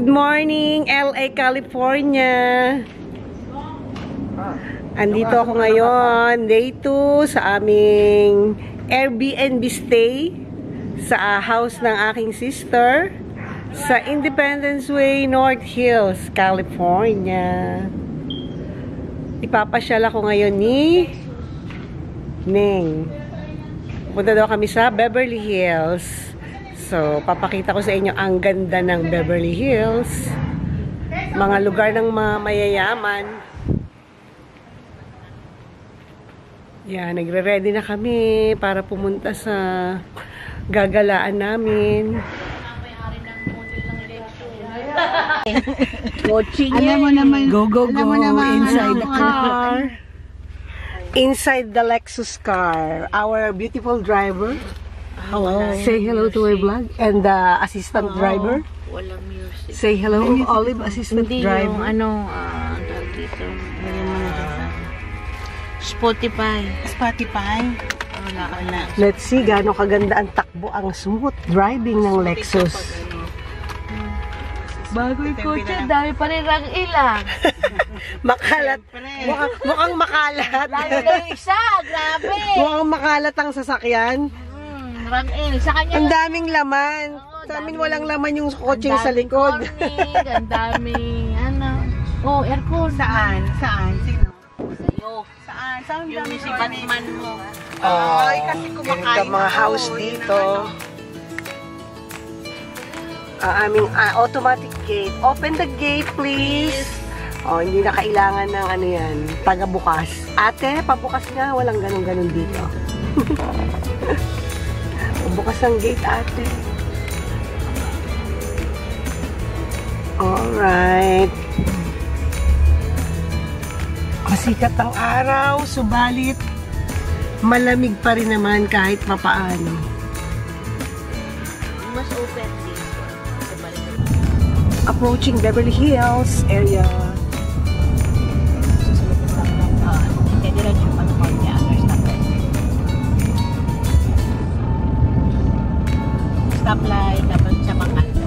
Good morning, LA, California. Andito ako ngayon, day 2 sa aming Airbnb stay sa house ng aking sister sa Independence Way, North Hills, California. Ipapasyal ako ngayon ni Ning. Punta daw kami sa Beverly Hills. So, papakita ko sa inyo ang ganda ng Beverly Hills. Mga lugar ng mga mayayaman. Yan, nagre-ready na kami para pumunta sa gagalaan namin. Alam mo naman, go, go, go. Inside the car. car. Inside the Lexus car. Our beautiful driver. Hello. Say hello to my vlog. And the assistant driver. Walang music. Say hello, Olive, assistant Hindi driver. yung dito. Spotify. Wala. Let's see gaano kaganda ang takbo, ang smooth driving ng Lexus. Bago yung kotse, dami pa rin rang ilang. Makalat. Mukhang makalat. Lalo na yung isa, grabe. Mukhang makalat ang sasakyan. Rang il. Sa kanya Ang daming laman. Sa amin walang laman yung kotseng sa likod. Ang daming, oh, aircon. Saan? Sino? Sa'yo. Saan Yung si Batman mo. Ay, kasi kumakain Ganito mga house dito. Aming automatic gate. Open the gate, please. Oh, hindi na kailangan ng ano yan, taga-bukas. Ate, pabukas nga. Walang ganun-ganun dito. Bukas ang gate, ate. Alright. Masikat ang araw, subalit malamig pa rin naman kahit papaano. Mas open this one. Approaching Beverly Hills area. Stoplight, dapat siya makanto.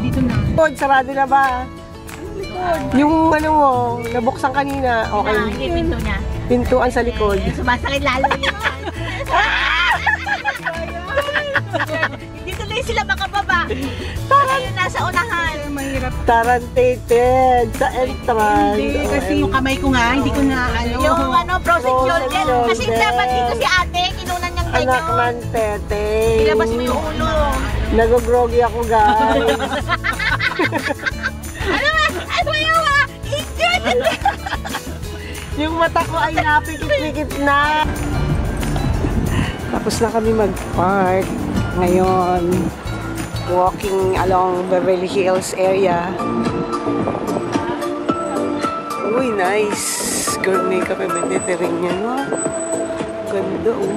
Dito na. Likod, sarado na ba? Yung ano mo, nabuksan kanina. Okay. Hindi pinto niya. Pintuan sa likod. Sumasakit lalo yun. Hindi tuloy sila makababa. Tayo nasa unahan. Mahirap. Tarantated sa entrance. Hindi, kasi yung kamay ko nga, hindi ko na Yung frozen shoulder. shoulder. Kasi dapat dito si ate, kinunan niyang Anak ganyan. ng tete. Ilabas mo yung ulo. Nag-groggy ako, guys. Ay, mayawa! Enjoy! Yung mata ko ay napikit-pikit na. Tapos na kami mag-park. Ngayon, walking along Beverly Hills area. Uy, nice. Gourmet Cafe Mediterranean, no? Ganda, oh.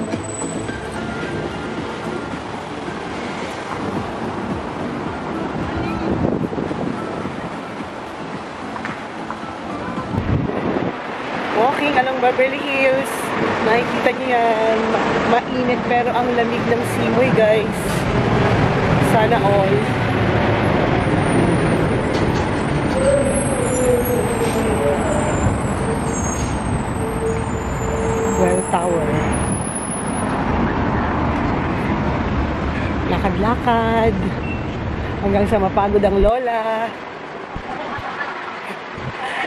Walking along Beverly Hills. Nakikita niyo yan. Mainit pero ang lamig ng simoy, guys. Sana all. Well Tower. Lakad-lakad. Hanggang sa mapagod ang lola.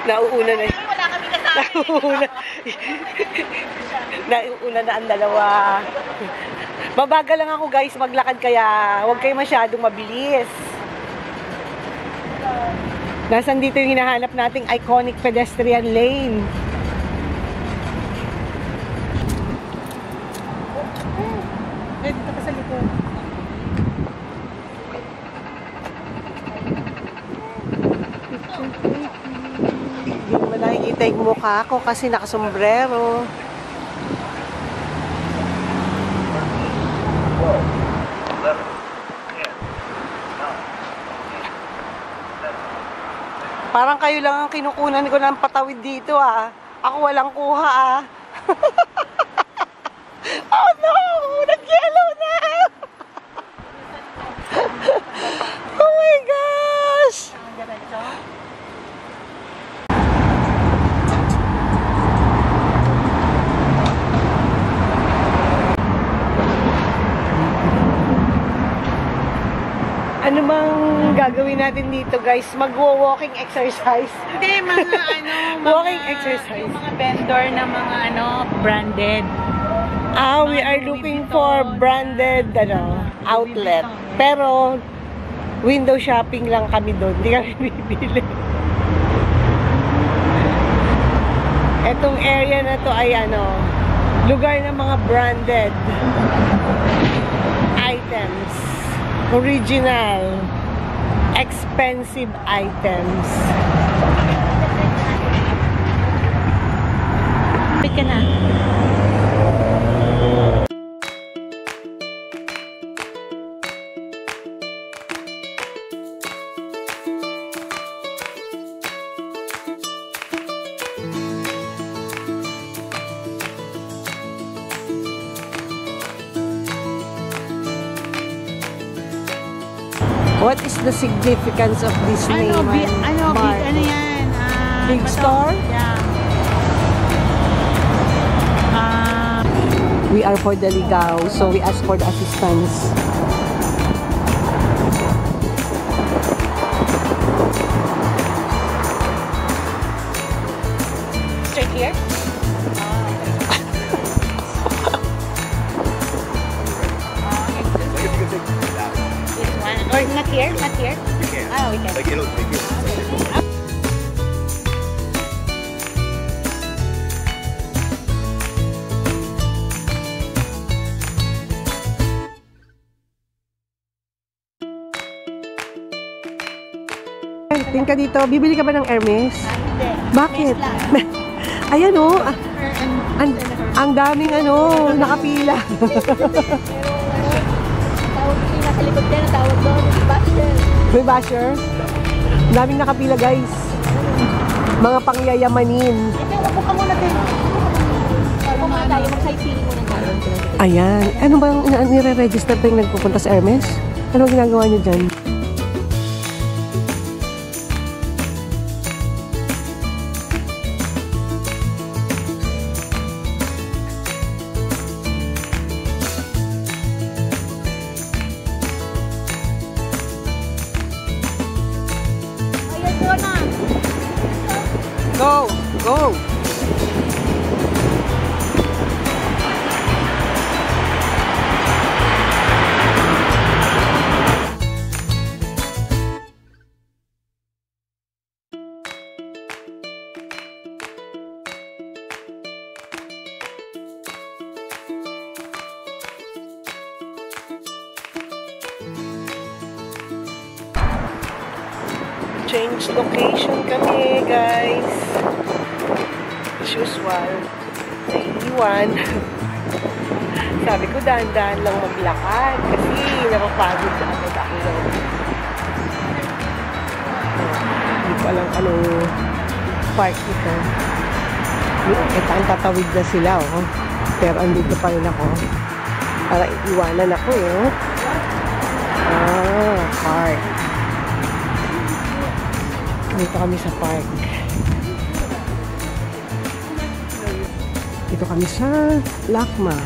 Nauuna na yun. Wala kami kasama. Nauuna na ang dalawa. Babagal lang ako, guys, maglakad, kaya huwag kayo masyadong mabilis. Nasaan dito yung hinahanap nating iconic pedestrian lane. Dito ka sa likod. Hindi mo nakikita yung mukha ko kasi nakasombrero. Parang kayo lang ang kinukunan ko ng patawid dito, ah. Ako walang kuha, ah. Oh no! Nag-yellow na! Oh my God! Anong gagawin natin dito, guys? Mag-walking exercise. Hindi, mga ano, Walking exercise. Yung mga vendor na mga ano, branded. We are looking for branded outlet. Pero, window shopping lang kami doon. Hindi kami bibili. Etong area na to ay lugar ng mga branded items. Original. Expensive items. Wait ka na. What is the significance of this name? Big, Mart? ano yan? Big store? Yeah. We are for the Ligao, so we ask for the assistance. Straight here? This one. Or not here? Not here? Oh, we can. Like it'll take it. Tingin ka dito, bibili ka ba ng Hermes? Hindi. Bakit? Mes Ayan o, ang daming nakapila. Tawag ko yung nasa likod din. Tawag doon. Basher. May basher? Ang daming nakapila, guys. Mga pangyayamanin. Ito, wag ka muna din. Wag muna tayo. Mag-sightseeing muna tayo. Ayan. Ano ba yung nire-register pa yung nagpupunta sa Hermes? Ano ginagawa niyo dyan? Ayan doon na. Go! Go! Change location kami, guys. As usual, naiiwan. Sabi ko, dahan-dahan lang maglakad kasi napapagod na agad ako. Hindi ko alam anong park ito. Ito, ang tatawid na sila, oh. Pero andito pa rin ako. Para iiwanan ako, eh. Park. Dito kami sa park. Dito kami sa Lakma.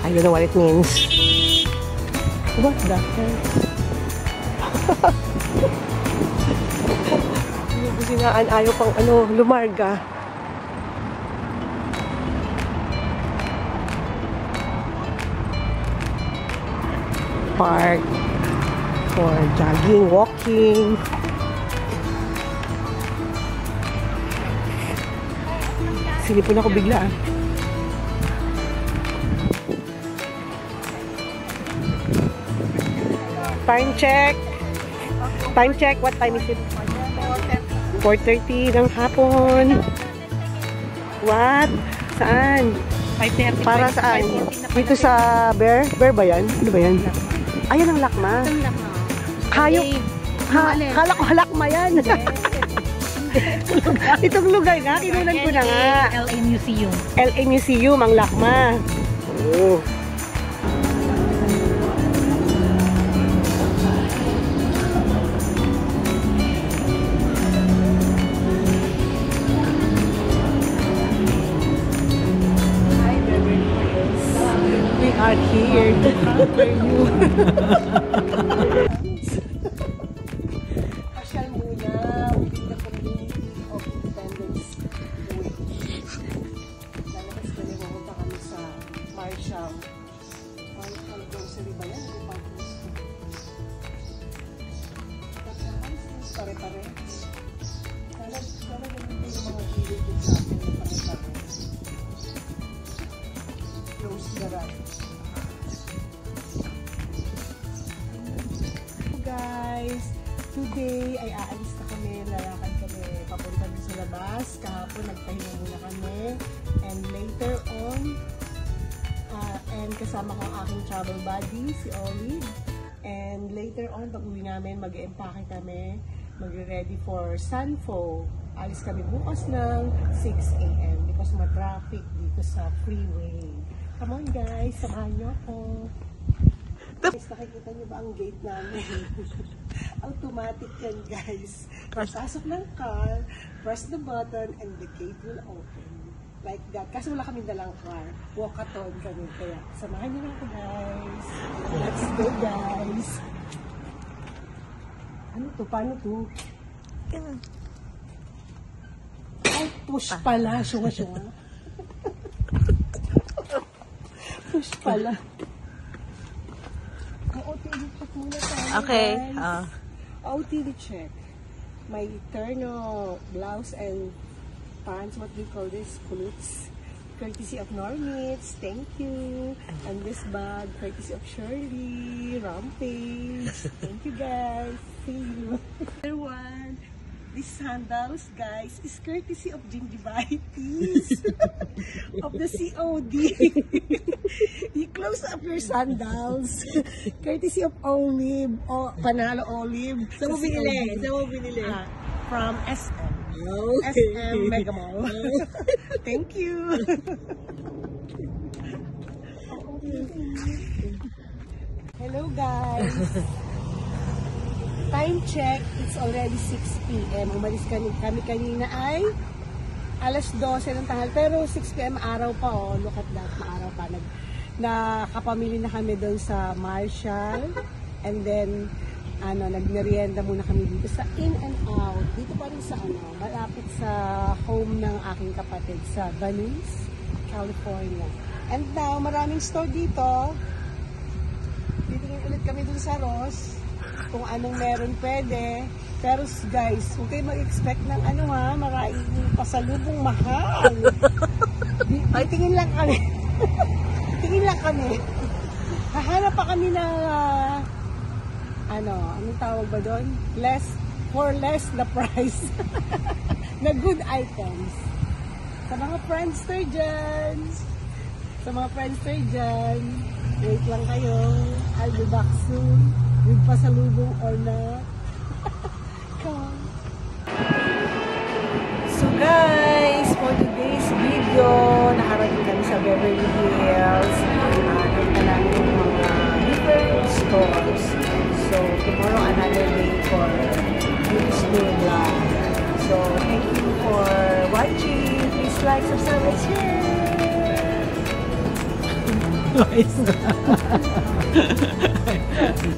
I don't know what it means. What the hell? Sinaan, ayaw pang lumarga. Park for jogging, walking. Sinipon ako bigla. Time check. Time check. What time is it? 4:30 ng hapon. What? Saan? 5:30. Para saan? Dito sa Bear? Bear ba yan? Ano ba yan? Ayan ang Lakma. Hayop. Kala ko Lakma yan. Itong lugar nga, kinunan ko na nga. LA Museum. LA Museum, ang Lakma. Oh. We are here to conquer you. labas. Kahapon nagpahinga muna kami. And later on, and kasama ko ang aking travel buddy, si Olive. And later on, pag-uwi namin, mag-empake kami. Magre-ready for Sanfo. Alis kami bukas ng 6 a.m. because ma-traffic dito sa freeway. Come on guys, samahan niyo ako. Guys, nakikita niyo ba ang gate namin? Automatic yan guys. Pasok ng car, press the button, and the gate will open. Like that. Kasi wala kami dalang car. Walkathon kami. Kaya samahan niyo na ako guys. Let's go guys. Ano to? Paano to? Ay, push pala. Syunga-syunga. Push pala. OOTD check muna tayo, Okay. guys. OOTD check. My terno, blouse, and pants. What do you call this? Kulits. Courtesy of Normits. Thank you. And this bag, courtesy of Shirley. Rampage. Thank you, guys. See you. Another one. These sandals, guys, is courtesy of Gingivitis of the COD. You close up your sandals. Courtesy of Olive, o Panalo Olive. Saan mo binili? Saan mo binili? From SM. Okay. SM Mega Mall. Thank you. Hello guys. Time check, it's already 6 p.m. Umalis kami kanina ay alas 12 ng tanghal. Pero 6 p.m. araw pa oh. Look at that, maaraw pa. Nakapamili na kami doon sa Marshall. And then, nagmerienda muna kami dito sa In and Out. Dito pa rin sa malapit sa home ng aking kapatid sa Venice, California. And now, maraming store dito. Titingin ulit kami doon sa Ross. Kung anong meron pwede. Pero guys, huwag kayo mag-expect ng maraming pasalubong mahal. Tingin lang kami. Tingin lang kami. Hahanap pa kami ng anong tawag ba doon? For less the price. Na good items. Sa mga friendster dyan, wait lang kayo. I'll be back soon. With pasalubong or not. Come. So guys, for today's video, nakarating kami sa Beverly Hills. Nakita namin yung mga different stores. So tomorrow another day for this new vlog. So thank you for watching. Please like, subscribe, and share.